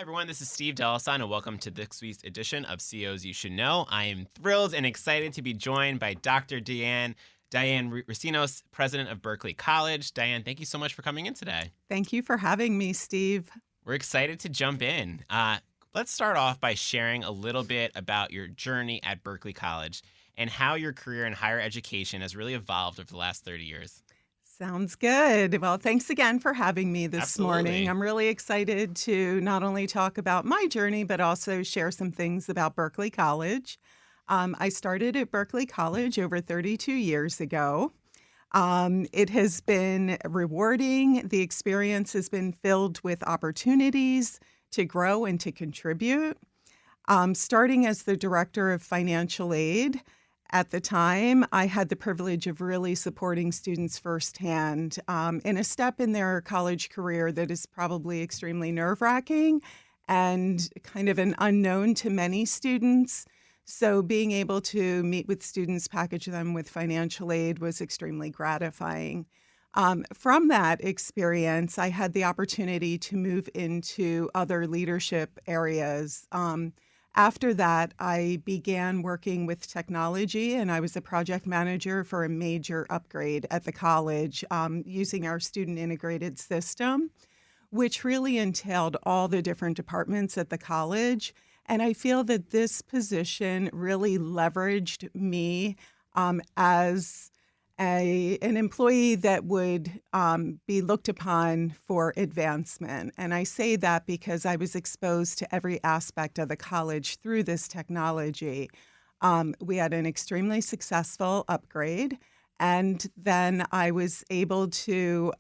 Hi, everyone. This is Steve Dellasan, and welcome to this week's edition of COs You Should Know. I am thrilled and excited to be joined by Dr. Diane Recinos, president of Berkeley College. Diane, thank you so much for coming in today. Thank you for having me, Steve. We're excited to jump in. Let's start off by sharing a little bit about your journey at Berkeley College and how your career in higher education has really evolved over the last 30 years. Sounds good. Well, thanks again for having me this Absolutely. morning. I'm really excited to not only talk about my journey, but also share some things about Berkeley College. I started at Berkeley College over 32 years ago. It has been rewarding. The experience has been filled with opportunities to grow and to contribute. Starting as the director of financial aid, at the time, I had the privilege of really supporting students firsthand in a step in their college career that is probably extremely nerve-wracking and kind of an unknown to many students. So being able to meet with students, package them with financial aid was extremely gratifying. From that experience, I had the opportunity to move into other leadership areas. After that, I began working with technology, and I was a project manager for a major upgrade at the college using our student integrated system, which really entailed all the different departments at the college. And I feel that this position really leveraged me as an employee that would be looked upon for advancement. And I say that because I was exposed to every aspect of the college through this technology. We had an extremely successful upgrade, and then I was able to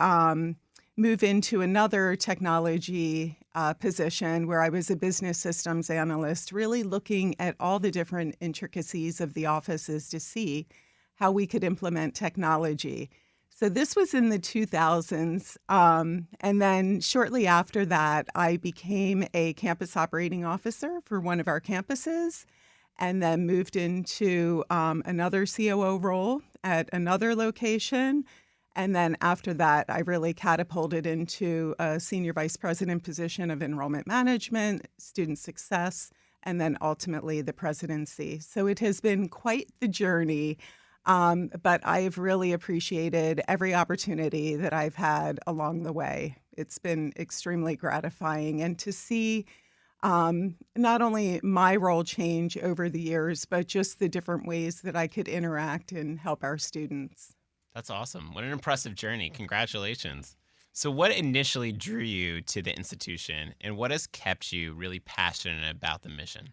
move into another technology position where I was a business systems analyst, really looking at all the different intricacies of the offices to see how we could implement technology. So this was in the 2000s. And then shortly after that, I became a campus operating officer for one of our campuses and then moved into another COO role at another location. And then after that, I really catapulted into a senior vice president position of enrollment management, student success, and then ultimately the presidency. So it has been quite the journey. But I've really appreciated every opportunity that I've had along the way. It's been extremely gratifying. And to see not only my role change over the years, but just the different ways that I could interact and help our students. That's awesome. What an impressive journey. Congratulations. So what initially drew you to the institution, and what has kept you really passionate about the mission?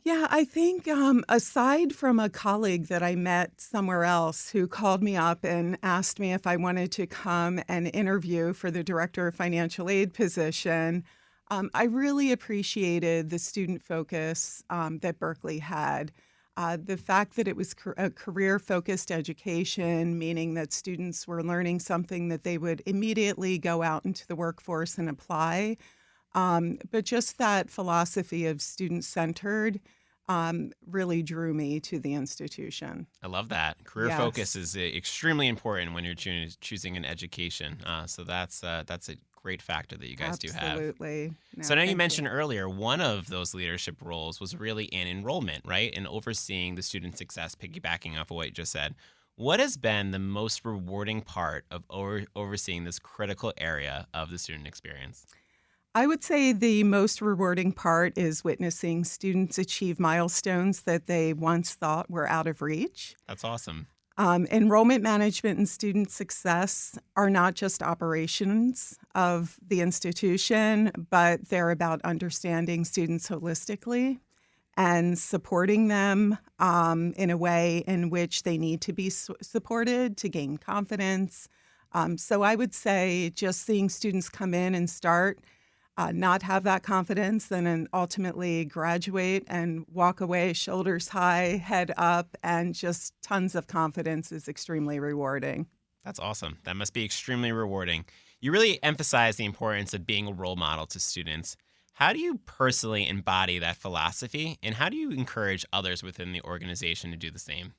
Yeah, I think aside from a colleague that I met somewhere else who called me up and asked me if I wanted to come and interview for the director of financial aid position, I really appreciated the student focus that Berkeley had. The fact that it was a career-focused education, meaning that students were learning something that they would immediately go out into the workforce and apply. But just that philosophy of student-centered really drew me to the institution. I love that. Career Yes. focus is extremely important when you're choosing an education. So that's a great factor that you guys do have. Absolutely. No, So I know you thank mentioned earlier one of those leadership roles was really in enrollment, right? And overseeing the student success, piggybacking off of what you just said. What has been the most rewarding part of overseeing this critical area of the student experience? I would say the most rewarding part is witnessing students achieve milestones that they once thought were out of reach. That's awesome. Enrollment management and student success are not just operations of the institution, but they're about understanding students holistically and supporting them in a way in which they need to be supported to gain confidence. So I would say just seeing students come in and start not have that confidence, and then ultimately graduate and walk away shoulders high, head up, and just tons of confidence is extremely rewarding. That's awesome. That must be extremely rewarding. You really emphasize the importance of being a role model to students. How do you personally embody that philosophy, and how do you encourage others within the organization to do the same?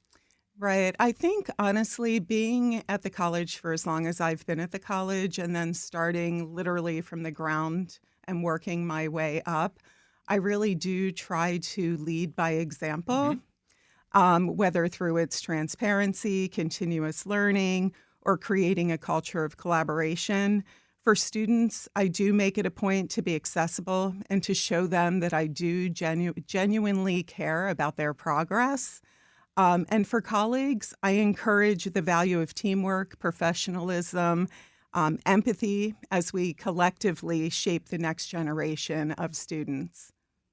Right. I think, honestly, being at the college for as long as I've been at the college and then starting literally from the ground and working my way up, I really do try to lead by example, Hmm. whether through its transparency, continuous learning, or creating a culture of collaboration. For students, I do make it a point to be accessible and to show them that I do genuinely care about their progress. And for colleagues, I encourage the value of teamwork, professionalism, empathy as we collectively shape the next generation of students.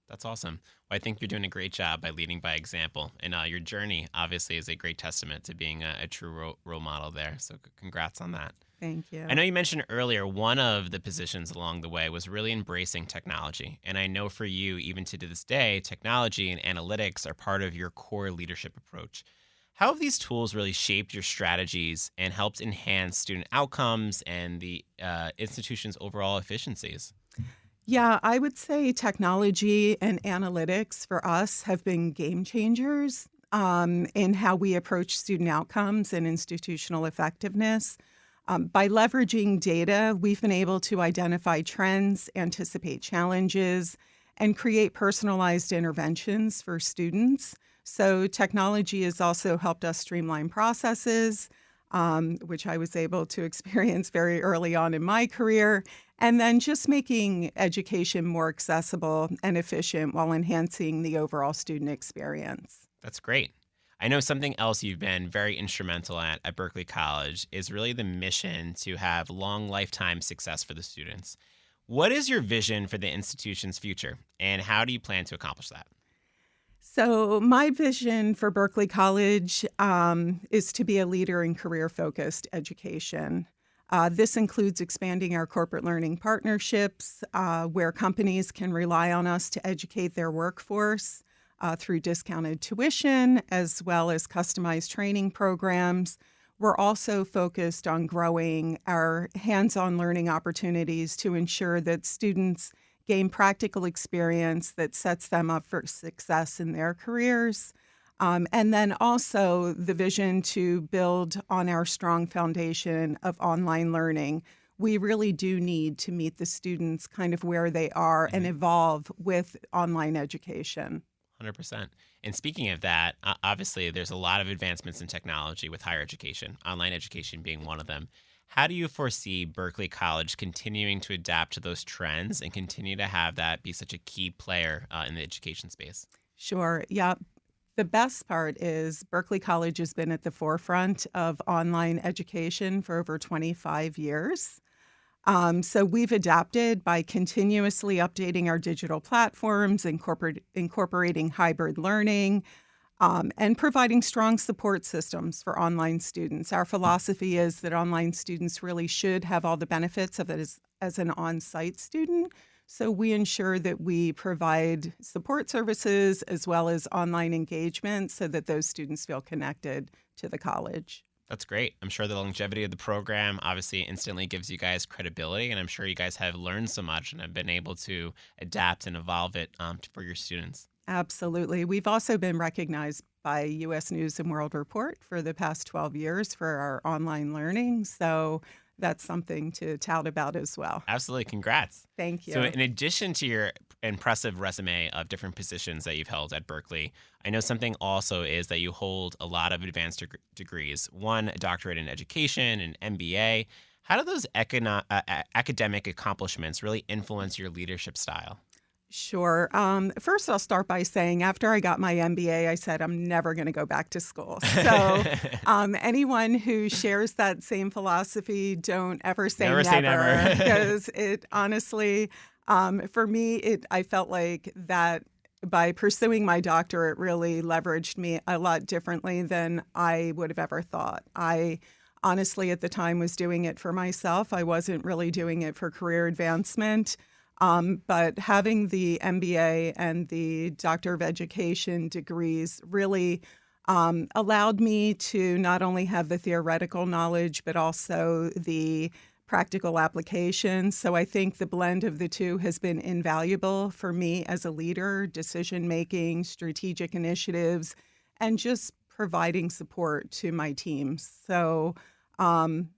That's awesome. Well, I think you're doing a great job by leading by example. And your journey, obviously, is a great testament to being a true role model there. So, congrats on that. Thank I know you. you mentioned earlier one of the positions along the way was really embracing technology. And I know for you, even to this day, technology and analytics are part of your core leadership approach. How have these tools really shaped your strategies and helped enhance student outcomes and the institution's overall efficiencies? Yeah, I would say technology and analytics for us have been game changers in how we approach student outcomes and institutional effectiveness. By leveraging data, we've been able to identify trends, anticipate challenges, and create personalized interventions for students. So, technology has also helped us streamline processes, which I was able to experience very early on in my career, and then just making education more accessible and efficient while enhancing the overall student experience. That's great. I know something else you've been very instrumental at Berkeley College is really the mission to have long lifetime success for the students. What is your vision for the institution's future, and how do you plan to accomplish that? So, my vision for Berkeley College is to be a leader in career focused education. This includes expanding our corporate learning partnerships, where companies can rely on us to educate their workforce through discounted tuition as well as customized training programs. We're also focused on growing our hands on learning opportunities to ensure that students gain practical experience that sets them up for success in their careers. And then also the vision to build on our strong foundation of online learning. We really do need to meet the students kind of where they are and Mhm. evolve with online education. 100%. And speaking of that, obviously, there's a lot of advancements in technology with higher education, online education being one of them. How do you foresee Berkeley College continuing to adapt to those trends and continue to have that be such a key player in the education space? Sure. Yeah. The best part is Berkeley College has been at the forefront of online education for over 25 years. So we've adapted by continuously updating our digital platforms, incorporating hybrid learning, and providing strong support systems for online students. Our philosophy is that online students really should have all the benefits of it as an on site student. So we ensure that we provide support services as well as online engagement so that those students feel connected to the college. That's great. I'm sure the longevity of the program obviously instantly gives you guys credibility, and I'm sure you guys have learned so much and have been able to adapt and evolve it for your students. Absolutely. We've also been recognized by U.S. News and World Report for the past 12 years for our online learning. So that's something to tout about as well. Absolutely. Congrats. Thank So, you. in addition to your impressive resume of different positions that you've held at Berkeley, I know something also is that you hold a lot of advanced degrees, one, a doctorate in education, an MBA. How do those academic accomplishments really influence your leadership style? Sure. First, I'll start by saying after I got my MBA, I said I'm never going to go back to school. So, anyone who shares that same philosophy, don't ever say Never say never, never. because it honestly, for me, I felt like that by pursuing my doctorate really leveraged me a lot differently than I would have ever thought. I honestly, at the time, was doing it for myself. I wasn't really doing it for career advancement. But having the MBA and the Doctor of Education degrees really allowed me to not only have the theoretical knowledge, but also the practical application. So I think the blend of the two has been invaluable for me as a leader, decision making, strategic initiatives, and just providing support to my teams. So, um,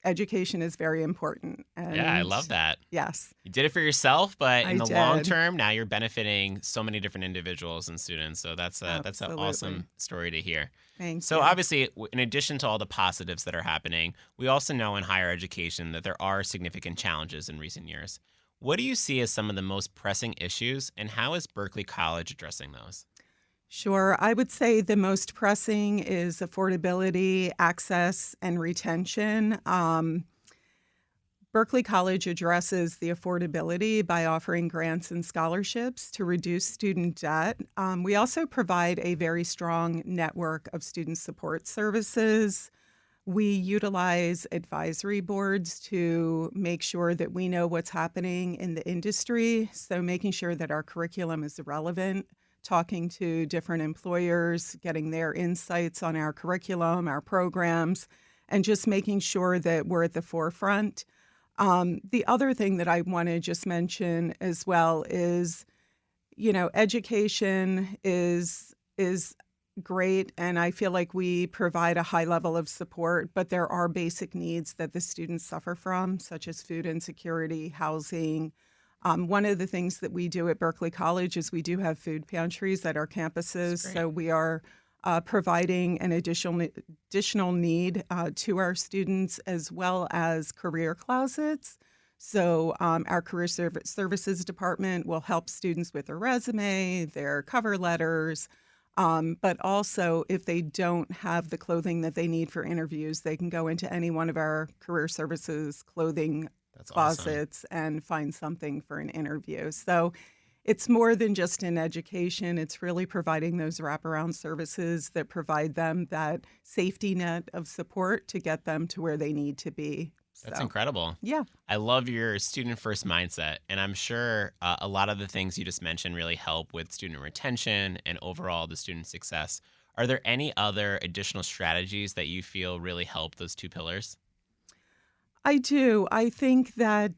education is very important. Yeah, I And love that. yes, You did it for yourself, but in I the long did. term, now you're benefiting so many different individuals and students. So that's an Absolutely. awesome story to hear. Thank So you. obviously, in addition to all the positives that are happening, we also know in higher education that there are significant challenges in recent years. What do you see as some of the most pressing issues, and how is Berkeley College addressing those? Sure. I would say the most pressing is affordability, access, and retention. Berkeley College addresses the affordability by offering grants and scholarships to reduce student debt. We also provide a very strong network of student support services. We utilize advisory boards to make sure that we know what's happening in the industry. So, making sure that our curriculum is relevant, talking to different employers, getting their insights on our curriculum, our programs, and just making sure that we're at the forefront. The other thing that I want to just mention as well is, education is great, and I feel like we provide a high level of support, but there are basic needs that the students suffer from, such as food insecurity, housing. One of the things that we do at Berkeley College is we do have food pantries at our That's campuses, great. so we are providing an additional need to our students, as well as career closets. So our services department will help students with their resume, their cover letters, but also if they don't have the clothing that they need for interviews, they can go into any one of our career services clothing That's awesome. closets and find something for an interview. So it's more than just an education. It's really providing those wraparound services that provide them that safety net of support to get them to where they need to be. That's So, incredible. yeah. I love your student first mindset. And I'm sure a lot of the things you just mentioned really help with student retention and overall the student success. Are there any other additional strategies that you feel really help those two pillars? I do. I think that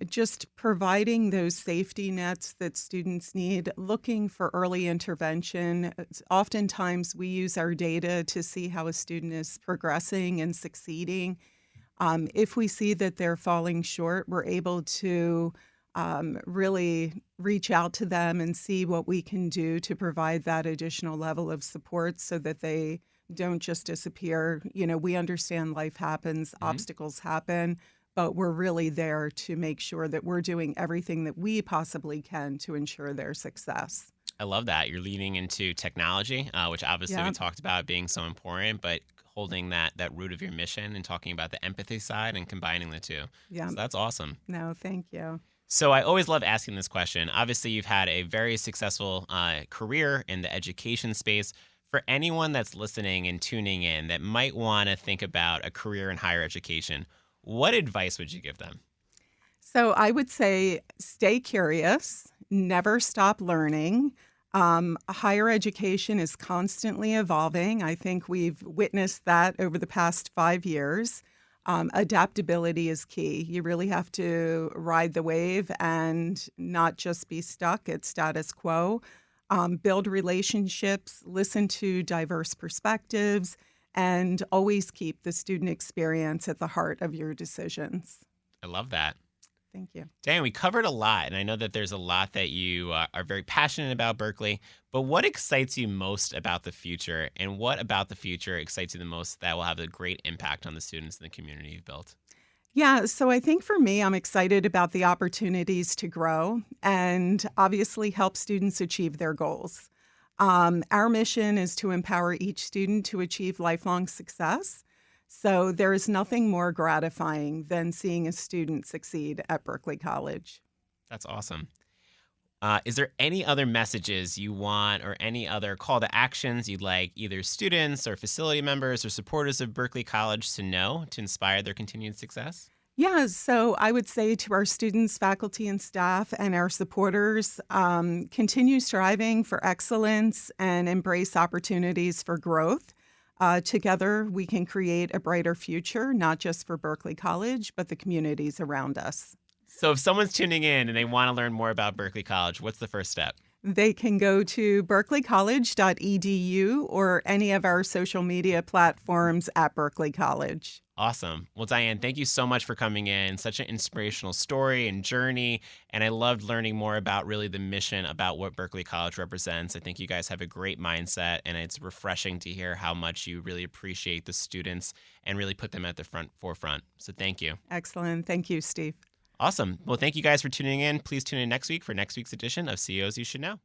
just providing those safety nets that students need, looking for early intervention. Oftentimes, we use our data to see how a student is progressing and succeeding. If we see that they're falling short, we're able to really reach out to them and see what we can do to provide that additional level of support so that they don't just disappear. We understand life happens, Hmm. obstacles happen, but we're really there to make sure that we're doing everything that we possibly can to ensure their success. I love that. You're leaning into technology, which obviously we Yeah, talked about being so important, but holding that root of your mission and talking about the empathy side and combining the two. yeah. So that's awesome. No, thank you. So I always love asking this question. Obviously, you've had a very successful career in the education space. For anyone that's listening and tuning in that might want to think about a career in higher education, what advice would you give them? So I would say stay curious, never stop learning. Higher education is constantly evolving. I think we've witnessed that over the past 5 years. Adaptability is key. You really have to ride the wave and not just be stuck at status quo. Build relationships, listen to diverse perspectives, and always keep the student experience at the heart of your decisions. I love that. Thank you. Dan, we covered a lot, and I know that there's a lot that you are very passionate about Berkeley, but what excites you most about the future, and what about the future excites you the most that will have a great impact on the students and the community you've built? Yeah, so I think for me, I'm excited about the opportunities to grow and obviously help students achieve their goals. Our mission is to empower each student to achieve lifelong success. So there is nothing more gratifying than seeing a student succeed at Berkeley College. That's awesome. Is there any other messages you want or any other call to actions you'd like either students or facility members or supporters of Berkeley College to know to inspire their continued success? Yeah, so I would say to our students, faculty, and staff, and our supporters, continue striving for excellence and embrace opportunities for growth. Together, we can create a brighter future, not just for Berkeley College, but the communities around us. So if someone's tuning in and they want to learn more about Berkeley College, what's the first step? They can go to berkeleycollege.edu or any of our social media platforms at Berkeley College. Awesome. Well, Diane, thank you so much for coming in. Such an inspirational story and journey. And I loved learning more about really the mission about what Berkeley College represents. I think you guys have a great mindset, and it's refreshing to hear how much you really appreciate the students and really put them at the forefront. So thank you. Excellent. Thank you, Steve. Awesome. Well, thank you guys for tuning in. Please tune in next week for next week's edition of CEOs You Should Know.